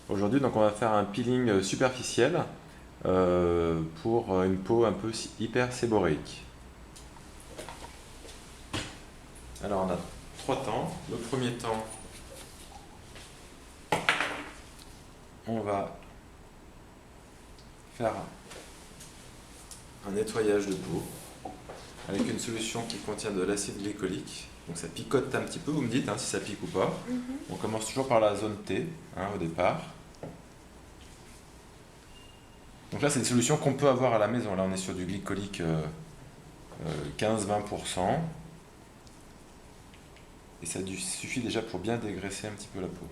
Aujourd'hui, donc, on va faire un peeling superficiel pour une peau un peu hyper séboréique. Alors, on a trois temps. Le premier temps, on va faire un nettoyage de peau avec une solution qui contient de l'acide glycolique. Donc ça picote un petit peu, vous me dites si ça pique ou pas. On commence toujours par la zone T au départ. Donc là, c'est une solution qu'on peut avoir à la maison. Là, on est sur du glycolique 15-20%. Et ça suffit déjà pour bien dégraisser un petit peu la peau.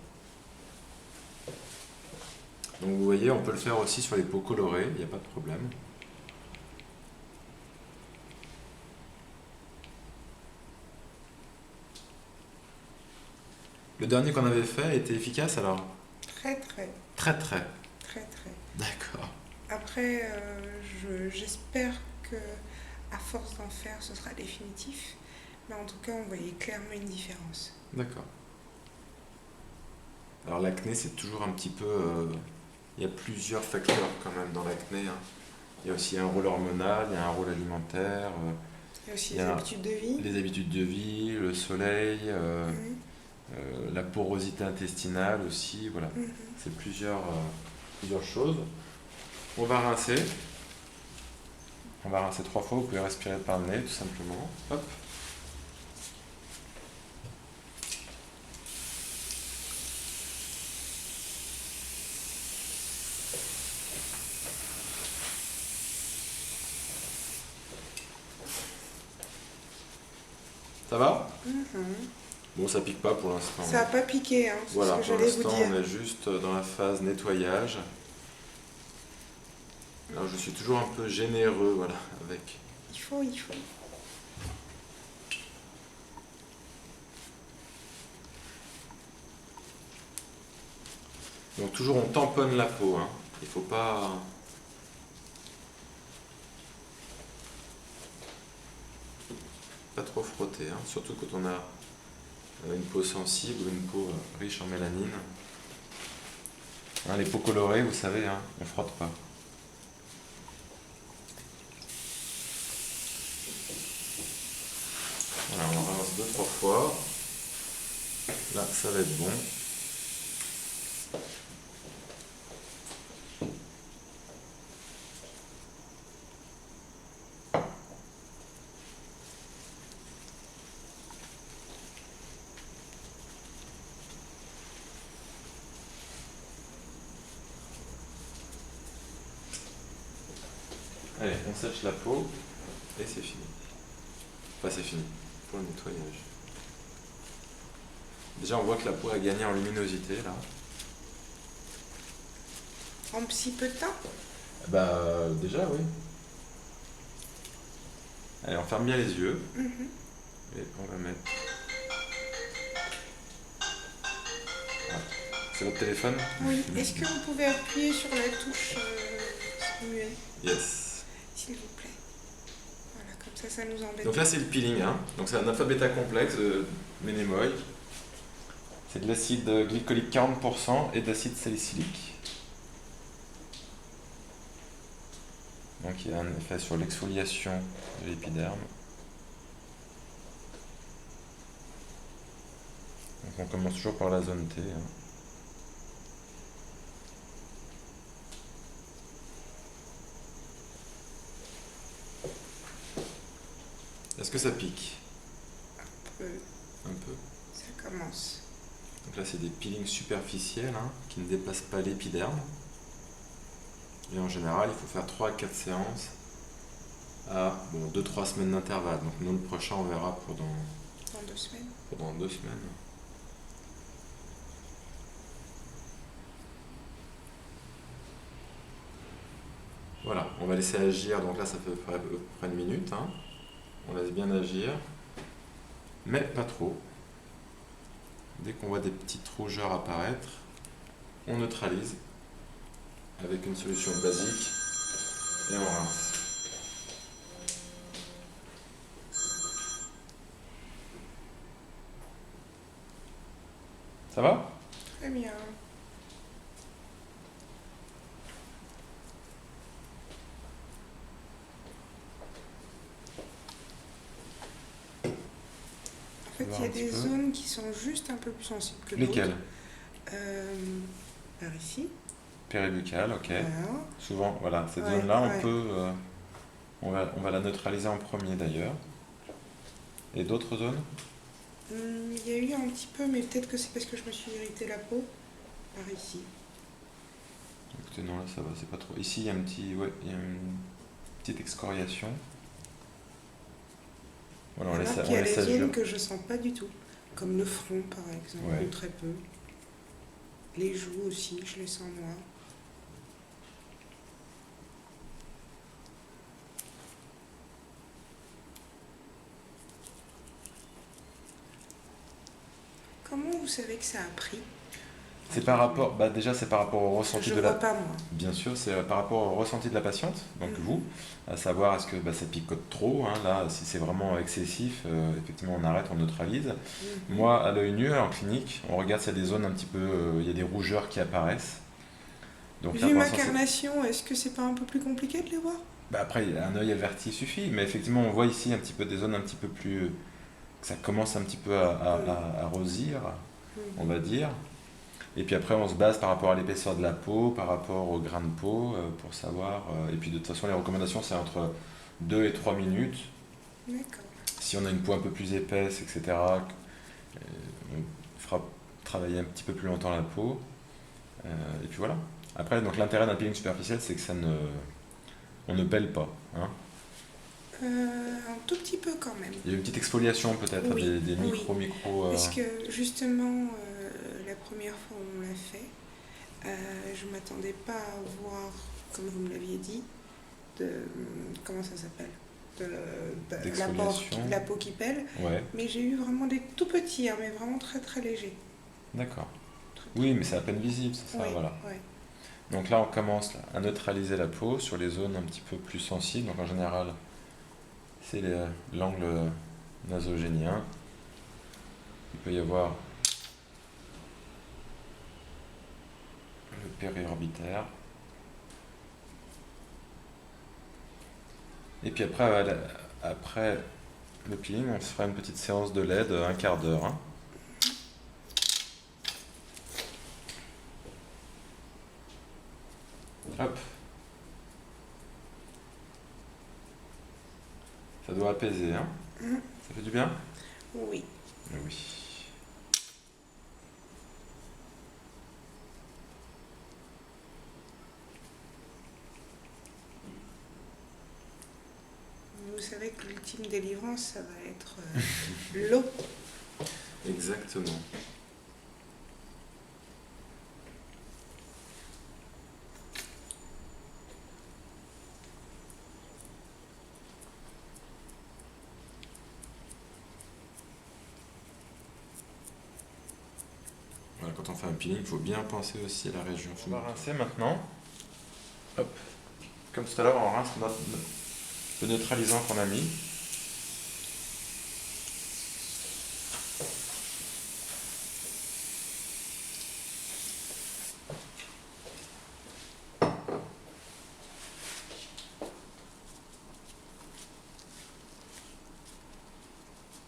Donc vous voyez, on peut le faire aussi sur les peaux colorées, il n'y a pas de problème. Le dernier qu'on avait fait était efficace alors? Très, très, Très très. très, très. D'accord. Après, j'espère que à force d'en faire, ce sera définitif. Mais en tout cas, on voyait clairement une différence. D'accord. Alors l'acné, c'est toujours un petit peu... il y a plusieurs facteurs quand même dans l'acné. Il y a aussi un rôle hormonal, il y a un rôle alimentaire, Il y a aussi il y les a habitudes de vie. les habitudes de vie, le soleil, Mhm, la porosité intestinale aussi. Voilà, mhm. c'est plusieurs choses. On va rincer. On va rincer 3 fois. Vous pouvez respirer par le nez tout simplement. Hop. Ça va? Mhm. Bon, ça pique pas pour l'instant. Ça n'a pas piqué, hein, c'est ce Voilà, que pour j'allais vous l'instant, dire. on est juste dans la phase nettoyage. Alors, je suis toujours un peu généreux, voilà, avec. Il faut, il faut. Donc, toujours, on tamponne la peau. Il faut pas trop frotter, surtout quand on a une peau sensible ou une peau riche en mélanine. Les peaux colorées, vous savez, on frotte pas. Voilà, on rince 2-3 fois. Là, ça va être bon. Allez, on sèche la peau et c'est fini. Enfin, c'est fini pour le nettoyage. Déjà, on voit que la peau a gagné en luminosité là. En si peu de temps. Bah, déjà, oui. Allez, on ferme bien les yeux Mhm. et on va mettre. Ah, c'est votre téléphone? Oui. Est-ce que vous pouvez appuyer sur la touche muet, Yes. s'il vous plaît? Voilà, comme ça nous embête. Donc là, c'est le peeling. Donc c'est un alpha bêta complexe de Ménémoï. C'est de l'acide glycolique 40% et d'acide salicylique. Donc il y a un effet sur l'exfoliation de l'épiderme. Donc on commence toujours par la zone T. Est-ce que ça pique? Euh, Un peu. Ça commence. Donc là, c'est des peelings superficiels qui ne dépassent pas l'épiderme. Et en général, il faut faire 3 à 4 séances à 2-3 semaines d'intervalle. Donc nous, le prochain, on verra Dans 2 semaines. pendant 2 semaines. Voilà, on va laisser agir. Donc là, ça fait à peu près 1 minute. On laisse bien agir, mais pas trop. Dès qu'on voit des petites rougeurs apparaître, on neutralise avec une solution basique et on rince. Ça va? Très bien. En fait, il y a des zones qui sont juste un peu plus sensibles que d'autres. Lesquelles? Par ici. Péribuccale, ok. Voilà. Souvent, voilà, cette Ouais, zone-là, ouais. on peut, on va la neutraliser en premier d'ailleurs. Et d'autres zones? Il y a eu un petit peu, mais peut-être que c'est parce que je me suis irrité la peau. Par ici. Écoutez, non, là ça va, c'est pas trop. Ici, il y a ouais, il y a une petite excoriation. Voilà, Alors qu'il y a des zones que je sens pas du tout, comme le front par exemple, Ouais. ou très peu. Les joues aussi, je les sens moins. Comment vous savez que ça a pris? C'est par rapport, bah déjà c'est par rapport au ressenti Je de vois la... pas moi. Bien sûr, c'est par rapport au ressenti de la patiente, donc vous, à savoir est-ce que ça picote trop, hein, là, si c'est vraiment excessif, effectivement on arrête, on neutralise. Moi, à l'œil nu, en clinique, on regarde s'il y a des zones un petit peu, il y a des rougeurs qui apparaissent. Donc là, Vu pour ma l'instant, carnation, est-ce que c'est pas un peu plus compliqué de les voir? bah, après, un œil averti suffit, mais effectivement, on voit ici un petit peu des zones un petit peu plus... que ça commence un petit peu à rosir, on va dire. Et puis après, on se base par rapport à l'épaisseur de la peau, par rapport au grain de peau, pour savoir. Et puis de toute façon, les recommandations, c'est entre 2 et 3 minutes. D'accord. Si on a une peau un peu plus épaisse, etc., on fera travailler un petit peu plus longtemps la peau. Et puis voilà. Après, donc l'intérêt d'un peeling superficiel, c'est que on ne pèle pas. Hein. Un tout petit peu quand même. Il y a une petite exfoliation peut-être, Oui, des oui. micro... Parce que justement, la première fois où on l'a fait, je m'attendais pas à voir, comme vous me l'aviez dit, comment ça s'appelle, la peau qui pèle. Ouais. Mais j'ai eu vraiment des tout petits, hein, mais vraiment très très légers. D'accord. Oui, mais c'est à peine visible, c'est ça, Oui, voilà. ouais. Donc là, on commence à neutraliser la peau sur les zones un petit peu plus sensibles. Donc en général, c'est l'angle nasogénien. Il peut y avoir le périorbitaire. Et puis après le peeling, on se fera une petite séance de LED, un quart d'heure. Hein. Hop. Ça doit apaiser, hein. Ça fait du bien? Oui. Oui. Vous savez que l'ultime délivrance, ça va être l'eau. Exactement. Voilà, quand on fait un peeling, il faut bien penser aussi à la région. On va rincer maintenant. Hop. Comme tout à l'heure, on rince le neutralisant qu'on a mis.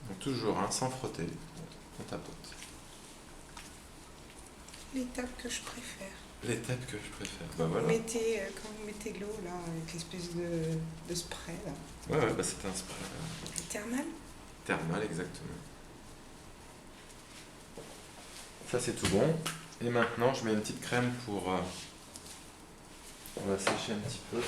Donc toujours, hein, sans frotter, on tapote. L'étape que je préfère. L'étape que je préfère. Quand, bah, voilà. Quand vous mettez l'eau là, avec l'espèce de spray là. Ouais, bah c'est un spray. Thermal? Thermal, exactement. Ça c'est tout bon. Et maintenant, je mets une petite crème pour... on va sécher un petit peu.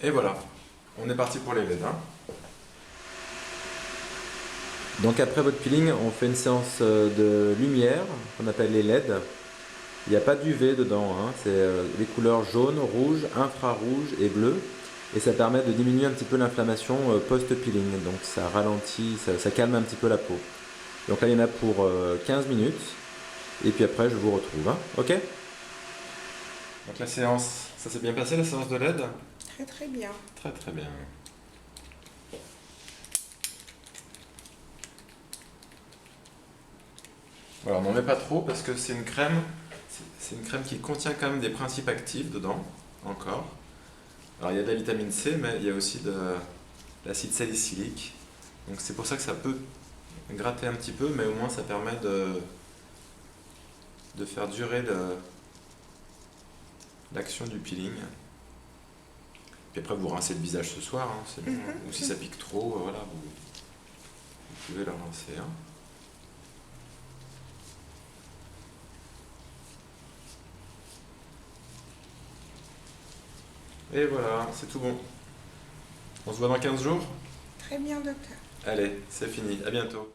Et voilà, on est parti pour les LED. Hein. Donc après votre peeling, on fait une séance de lumière qu'on appelle les LED. Il n'y a pas d'UV dedans, hein. C'est les couleurs jaune, rouge, infrarouge et bleu. Et ça permet de diminuer un petit peu l'inflammation post-peeling. Donc ça ralentit, ça calme un petit peu la peau. Donc là il y en a pour 15 minutes. Et puis après je vous retrouve. Hein. Ok? Donc la séance, ça s'est bien passé la séance de LED? Très très bien. Très très bien. Voilà, on n'en met pas trop parce que c'est une crème, C'est une crème qui contient quand même des principes actifs dedans, encore. Alors il y a de la vitamine C, mais il y a aussi de l'acide salicylique. Donc c'est pour ça que ça peut gratter un petit peu, mais au moins ça permet de faire durer l'action du peeling. Puis après vous rincez le visage ce soir, hein, c'est bon. Ou si ça pique trop, voilà, vous pouvez le rincer. Hein. Et voilà, c'est tout bon. On se voit dans 15 jours? Très bien, docteur. Allez, c'est fini, à bientôt.